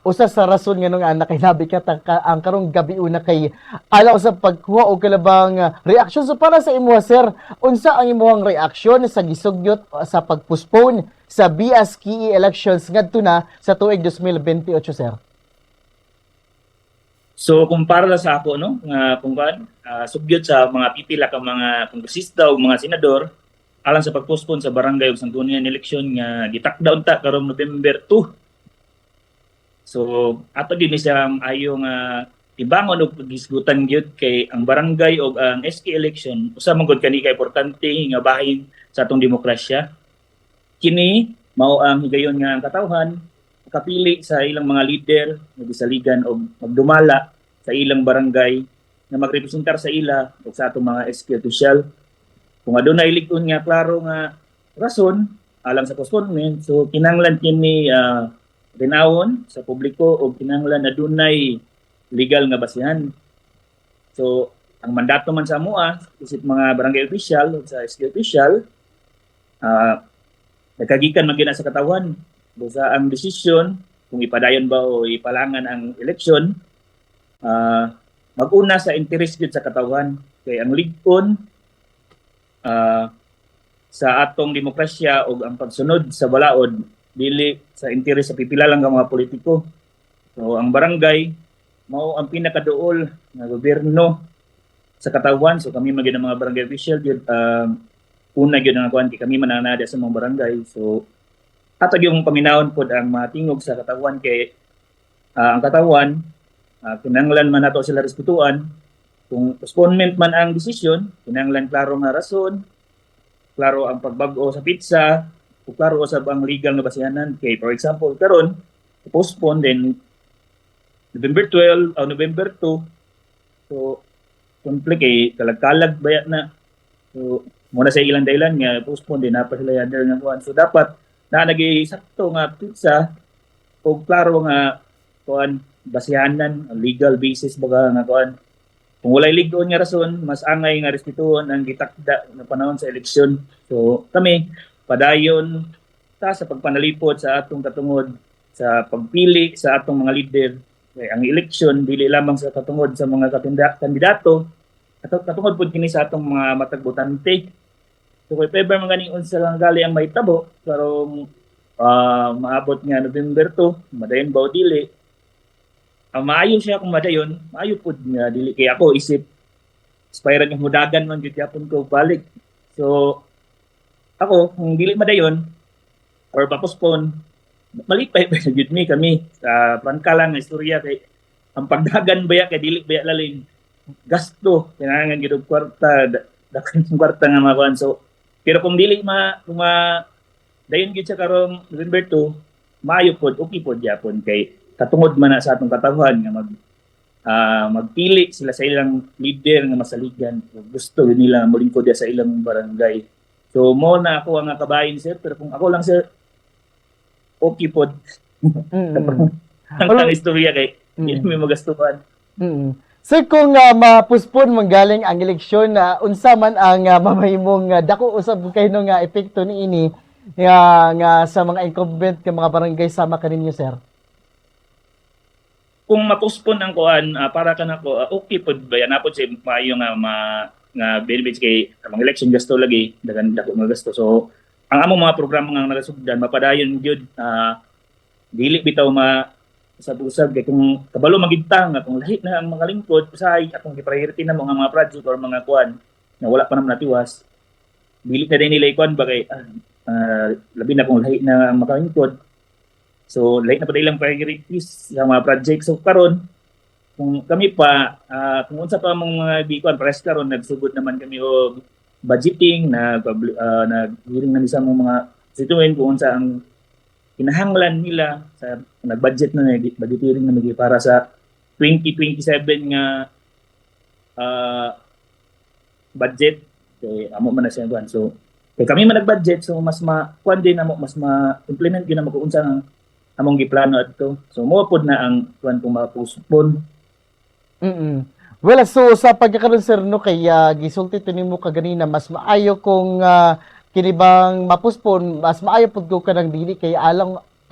Usa sa rason nga nung anak kay labi ka ang karong gabi una kay alaw sa pagkuha og kalabang reaksyon. So para sa imo sir, unsa ang imong reaksyon sa gisugyot sa pagpostpone sa BSKE elections ngadto na sa tuig 2028 sir? So kung para sa ako no nga kung sugyot sa mga pipila ka mga kongresista o mga senador alang sa pagpostpone sa barangay ug sangguniang eleksyon nga gitakda unta karong November 2. So ato din siya ayo nga tibangon og gisgutan gyud kay ang barangay o ang SK election usa man gud kani ka importante nga bahin sa atong demokrasya. Kini mao ang higayon nga ang katawhan kapili sa ilang mga leader nga gisaligan og magdumala sa ilang barangay na magrepresentar sa ila o sa atong mga SK official. Kung adunay lig-on nga klaro nga rason alang sa postponement, so kinahanglan kini tinawon sa publiko o kinahanglan adunay legal nga basihan. So ang mandato man sa amoa isip mga barangay official o sa SK official nagkagikan man gina sa katawan busa ang desisyon kung ipadayon ba o ipalangan ang eleksyon mag-una sa interes gyud sa katawan kay ang lig-on sa atong demokrasya o ang pagsunod sa balaod dili sa interes sa pipila lang nga mga politiko. So ang barangay mao ang pinakaduol nga gobyerno sa katawan. So kami magid mga barangay official gyud una gyud ang kuan kami mananada sa mga barangay. So ato yung paminawon pod ang matingog sa katawan kay ang katawan kinahanglan man nato sila respetuan. Kung postponement man ang desisyon, kinahanglan klaro nga rason, klaro ang pagbag-o sa pizza, o klaro sa ang legal nga basihanan. Kay for example, karon postpone then November 12 o November 2. So conflict kay kalag-kalag baya na. So muna sa ilang dahilan nga postpone din pa sila under nga kuan. So dapat na nag-sakto nga pizza o klaro nga kuan basihanan, legal basis baga nga kuan. Kung walay lig-on nga rason, mas angay nga respetuhon ang gitakda na panahon sa eleksyon. So kami padayon ta sa pagpanalipod sa atong katungod sa pagpili sa atong mga leader. Kaya ang eleksyon dili lamang sa katungod sa mga kandidato at katungod pud kini sa atong mga matag botante. So kung ever mga ganing sa lang gali ang mahitabo karong maabot nga November 2, madayon ba o dili? Maayo siya kung madayon, maayo pud nga dili kay ako isip aspire nga mudagan man gyud yapon ko balik. So ako kung dili madayon or pa-postpone malipay pa gyud kami sa pangkalang nga istorya kay ang pagdagan baya kay dili baya laling gasto kinahanglan gyud og kwarta dakan kwarta nga makuan. So pero kung dili dayon gyud sa karong November 2 maayo pod okay pod yapon kay katungod man na sa atong katawhan nga magpili sila sa ilang leader nga masaligan. Gusto nila molingkod sa ilang barangay. So mo na ako ang kabahin sir, pero kung ako lang sir okay pod. Ang istorya kay hindi may magastuhan. Sir, kung ma-postpone manggaling ang eleksyon unsa man ang mamahimong dako usab kay no nga epekto niini nga sa mga incumbent nga mga barangay sama kaninyo sir? Kung ma-postpone ang kuan para kanako okay pod ba yan napod si maayo nga benefits kay ang election gasto lagi dagan dako nga gasto. So ang among mga programa nga nagasugdan mapadayon gyud dili bitaw usab-usab kay kung kabalo magintang kung lahi na ang mga lingkod usahay atong gi-priority na mga project or mga kuan na wala pa naman natiwas dili na din nila kuan ba kay labi na kung lahi na ang makalingkod. So, lahat na pa ilang priorities sa mga project. So, karon kung kami pa, kung unsa pa mga bikuan, pares karon nagsugod naman kami o budgeting, nag-hearing na sa mga situin kung unsa ang kinahanglan nila sa nag-budget na budgeting na para sa 2027 nga budget. Kaya amo man na siya kuan. So, kay kami man nag-budget, so mas kuan din amo, mas ma-implement din amo kung unsa ang among giplano adto. So mo pod na ang kuan kung ma-postpone. Well, so sa pagkakaroon sir no kay gisulti nimo kaganina mas maayo kung kinibang ma-postpone, mas maayo pod ko kanang dili kay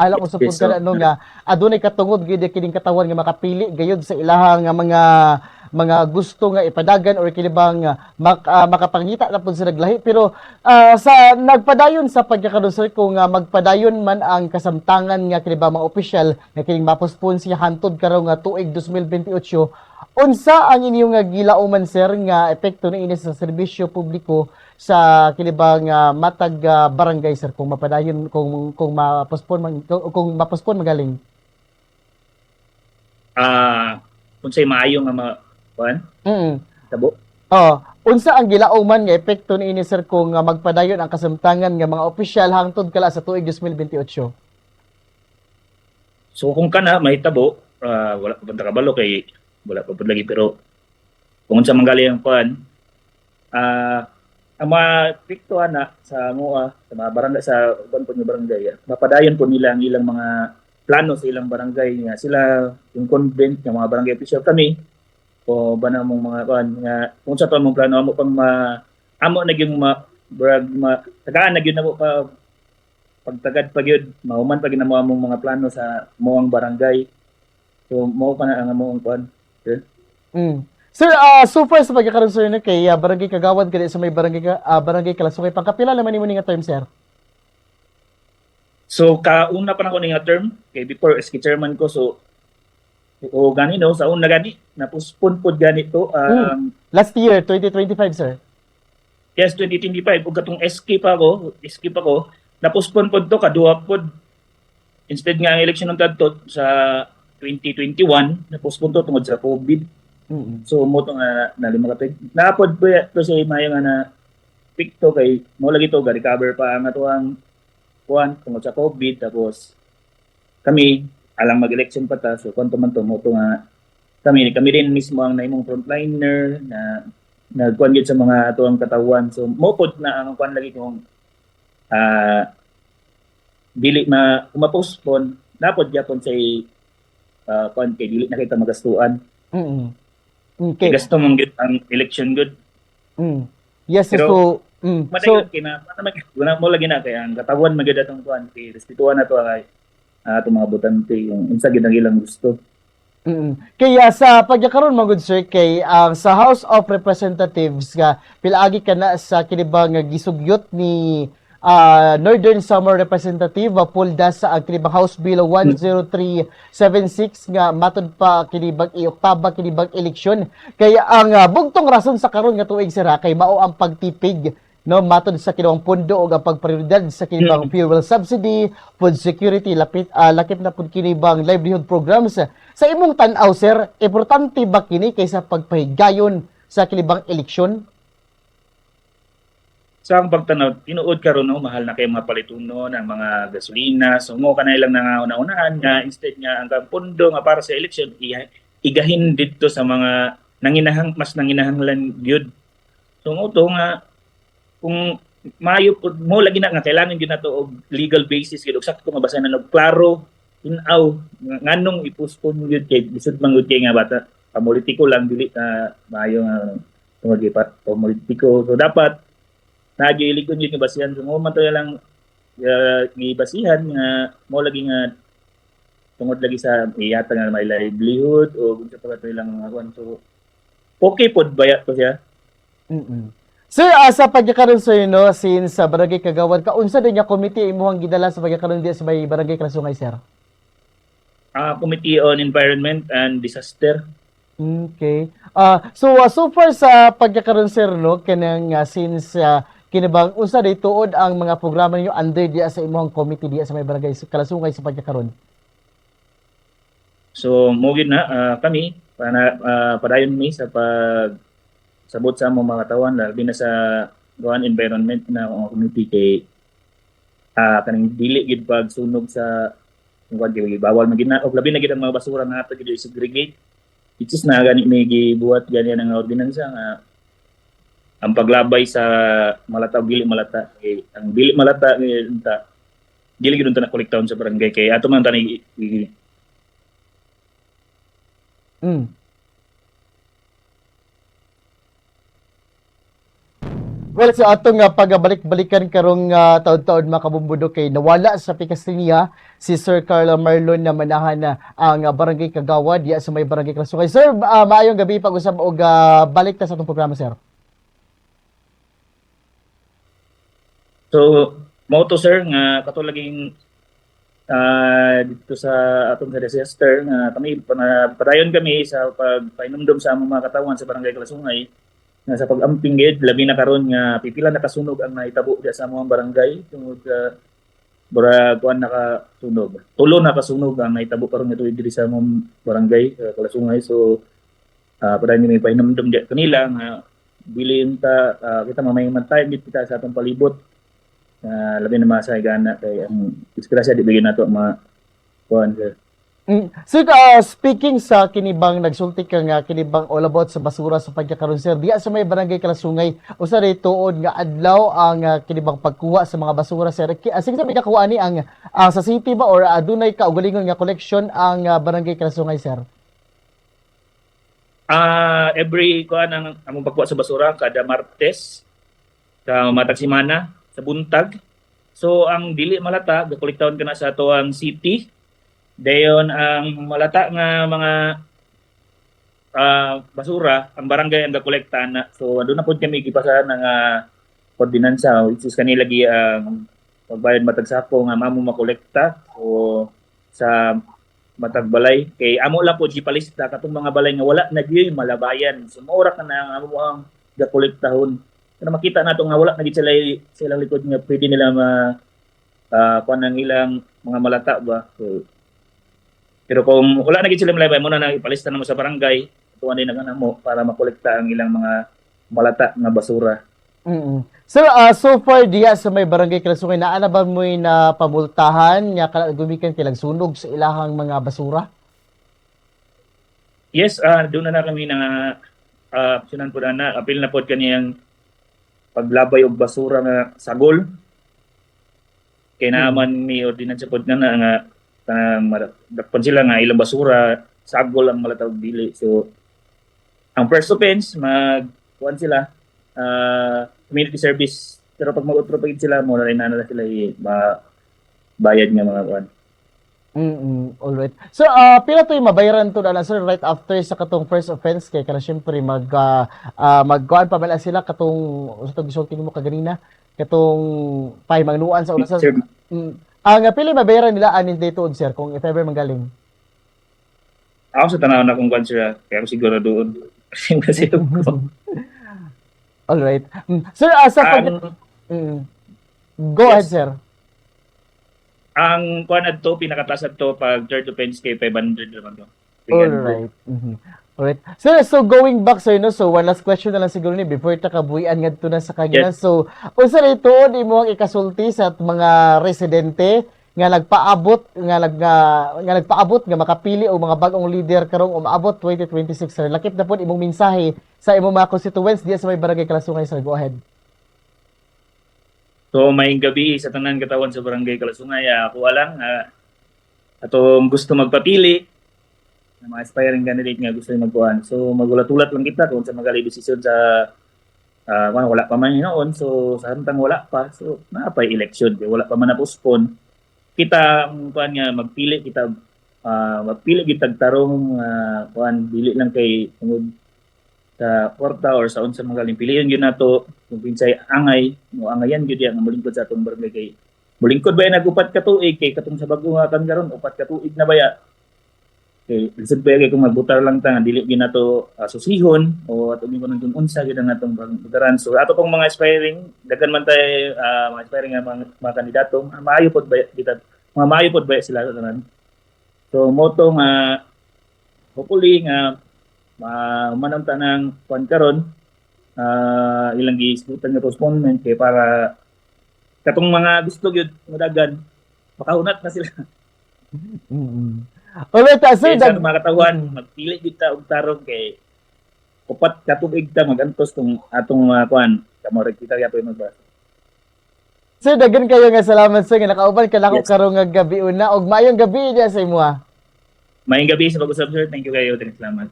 Ala ko sa Yes, punta so, ano nga adunay katungod gyud kining katawan nga makapili gayud sa ilahang nga mga gusto nga ipadagan or kinibang makapangita na pud sa naglahi pero sa nagpadayon sa pagkakadto sir kung magpadayon man ang kasamtangan nga kinibang mga opisyal nga kining mapospon siya hantod karong nga tuig 2028 unsa ang inyong nga gilauman sir nga epekto niini sa serbisyo publiko sa kilibang matag barangay sir kung mapadayon kung kung mapospon magaling. unsay maayo nga mga kuan Mm. tabo. Oh, unsa ang gilauman nga epekto niini sir kung magpadayon ang kasamtangan nga mga opisyal hangtod kala sa tuig 2028? So kung kana mahitabo, wala pa punta kabalo kay wala pa pud lagi pero kung unsa manggali ang kuan, ang mga pikto ana sa MOA, sa mga barangay sa uban po nga barangay, mapadayon po nila ang ilang mga plano sa ilang barangay nga sila yung convent ng mga barangay official kami o ba na mong mga kuan nga kung sa pa mong plano amo pang amo na gyud tagaan na gyud na mo pa pagtagad pa gyud mahuman pa gyud na mo among mga plano sa moang barangay. So mao pa na ang among kuan. Mm. Sir, so far sa pagkakaroon sir na kay barangay Kagawad kadi sa may barangay Kalasukay pangkapila naman nimo ni nga term sir? So kauna pa na ko ni nga term kay before SK chairman ko so o gani no sa una gani napuspon pod ganito Last year 2025 sir. yes 2025 ug katong SK pa ko napuspon pod to kaduha pod instead nga ang election ng tadto sa 2021 napuspon to tungod sa COVID. Mm. So mo to nga nalima ka napod po to sa mayo nga na pikto kay mo lagi to ga recover pa ang atuang kuan tungod sa COVID tapos kami alang mag-election pa ta so kung man to mo to nga kami rin mismo ang naimong frontliner na nagkuan gyud sa mga atuang katawan so mo pod na ang kuan lagi kung dili ma-postpone napod gyapon sa kuan kay dili na kita magastuan. Mm. Okay. Gasto mong gyud ang election good. Mm. Yes, Pero, so Madayon kina mo lagi na kay ang katawan magid atong kuan kay respetuhan na to kay atong mga botante yung unsa gyud ang ilang gusto. Kaya sa pagkakaroon mga good sir kay sa House of Representatives nga pilaagi ka na sa kinibang gisugyot ni Northern Samar Representative Pulda sa ang kinibang House Bill 10376 nga matod pa kinibang i-Oktaba kinibang eleksyon kaya ang bugtong rason sa karon nga tuig sir kay mao ang pagtipig no matod sa kinibang pondo o ang pagprioridad sa kinibang fuel subsidy, food security lakip na pud kinibang livelihood programs sa imong tan-aw sir importante ba kini kaysa pagpahigayon sa kinibang eleksyon? Sa ang pagtanaw, tinuod karon no, mahal na kay mga palituno ng mga gasolina. So mo ka na ilang nangauna-unahan nga instead nga ang pondo nga para sa election igahin dito sa mga mas nanginahanglan gyud. So mo to nga kung maayo mo lagi na nga kailangan gyud nato og legal basis gyud sakto nga basahan na klaro tinaw nganong i-postpone gyud kay bisud man gyud kay nga bata politiko lang dili na maayo nga tungod kay politiko. So dapat nagilikod yun yung basihan. So, mo man to lang gibasihan nga mo lagi nga tungod lagi sa iyata nga may livelihood o kung sa pagkato lang mga so okay pod baya to siya. Sir, sa pagkakaroon sa no since sa Barangay Kagawad kaunsa din nga committee imuhang gidala sa pagkakaroon di sa may Barangay Kalasungay sir? Committee on Environment and Disaster. Okay. So far sa pagkakaroon sir no kanang since kinabang unsa day tuod ang mga programa ninyo under diya sa imong committee diya sa may Barangay Kalasungay sa pagkakaroon? So mo gid na kami padayon mi sa sabot sa among mga katawan labi na sa Goan Environment na committee kay kaning dili gid pagsunog sa kung kay bawal magina og labi na gid ang mga basura nga ato gid segregate which is na gani may gibuhat gani ang ordinansa nga ang paglabay sa malata o dili malata ang dili malata dili gid unta na kolektahon sa barangay kay ato man tani Well, so atong pagabalik-balikan karong taon-taon mga kabumbudo kay nawala sa Picaslinia si Sir Carlo Marlon na manahan na ang barangay Kagawad diya sa may barangay Krasukay. Sir, maayong gabi pag-usap og balik ta sa atong programa, sir. So, mao to sir nga katulaging dito sa atong sa disaster nga kami padayon kami sa pagpainumdum sa among mga katawan sa barangay Kalasungay nga sa pag-amping gid labi na karon nga pipila nakasunog ang naitabo diya sa among barangay tungod bara kuan nakasunog. Tulo nakasunog ang naitabo karon nga tuig diri sa among barangay Kalasungay. So padayon kami painumdum diya kanila nga bilin ta kita mamayman gid kita sa atong palibot. Labi na masay gana kay ang disgrasya di bigyan nato mga kuan sir. Sir, speaking sa kinibang nagsulti ka nga kinibang all about sa basura sa pagkakaroon, sir, diya sa may barangay Kalasungay usa ray tuod nga adlaw ang kinibang pagkuha sa mga basura, sir. Sige sa may kakuha ni ang sa city ba or adunay kaugalingon nga collection ang barangay Kalasungay, sir? Every kuan ang among pagkuha sa basura kada Martes sa matag semana sa buntag. So ang dili malata gakolektahon kana sa atoang city. Dayon ang malata nga mga basura ang barangay ang gakolektahan na. So aduna na pud kami gipasahan nga ordinansa which is kanila gi ang pagbayad matag sako nga mamo makolekta o sa matag balay kay amo lang pud gipalista katong mga balay nga wala na gyud malabayan. So maura ka na amo ang gakolektahon. Kaya makita nato nga wala na gid sila likod nga pwede nila kuan ang ilang mga malata ba. So, pero kung wala na gid sila malabay mo na ipalista na mo sa barangay, tuwan din na mo para makolekta ang ilang mga malata nga basura. Sir, so far diya sa may barangay Kalasungay naa na ba mo na pamultahan nga gumikan kilang sunog sa ilahang mga basura? Yes, doon na kami na sunan po na apil na po kaniyang paglabay og basura nga sagol kay naman ni ordinansa pod nga dakpan sila nga ilang basura sagol ang malatawag dili. So ang first offense magkuan sila community service pero pag mag-utro pa sila mo na rin na sila bayad nga mga kuan. Alright. So, pila to yung mabayaran to na sir right after sa katong first offense kay kana syempre magkuan pa bala sila katong sa to gisulti mo kaganina katong pahimangnuan sa una sa ang pila mabayaran nila anin day tuod sir kung if ever manggaling. Ako sa tanaw na kung kuan sila kaya ako siguro doon. Kasi alright. Sir, sa go ahead sir. Ang kuan adto pinakataas adto pag third offense kay 500 naman to. Alright. Alright. So going back sir no, so one last question na lang siguro ni before ta kabuhian ngadto na sa kanya. Yes. So unsa ray tuod imo ang ikasulti sa mga residente nga nagpaabot nga makapili og mga bag-ong leader karong umaabot 2026 sir. Lakip na pud imong mensahe sa imong mga constituents diya sa may barangay Kalasungay sir. Go ahead. So may gabi sa tanan katawan sa barangay Kalasungay. Ako lang atong gusto magpapili ng mga aspiring candidate nga gusto magkuhan. So magulat-ulat lang kita kung sa magali desisyon sa wala pa man noon. So sa hantang wala pa. So naapay election kay wala pa man na-postpone. Kita kuan nga magpili kita magpili kita tarong kuan dili lang kay tungod sa kwarta or sa unsa magaling pilion gyud nato kung pinsay angay no angayan gyud yang molingkod sa atong barangay kay molingkod ba nagupat ka tuig kay katong sa bag-o nga kan karon upat ka tuig na baya kay lisod ba kay kung magbutar lang ta nga dili gyud nato susihon o ato gyud nang unsa gyud ang atong butaran. So ato pong mga aspiring daghan man tay mga aspiring nga mga kandidato maayo pod ba kita mga maayo pod ba sila tanan. So moto nga hopefully nga manang tanang kuan karon ilang giisgutan nga postponement kay para katong mga gusto gyud madagan makahunat na sila. Alright, sir, sa mga katawan magpili gyud ta og tarong kay upat ka tubig ta magantos tong atong kuan kamo rek kita yapoy magbasa. Sir, daghan kayo nga salamat sir nga nakauban ka nako karong nga gabi una og maayong gabi diya sa imo. Maayong gabi sa pag-usab sir. Thank you kayo. Salamat.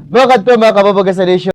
Bakit to mga kababaga sa nation?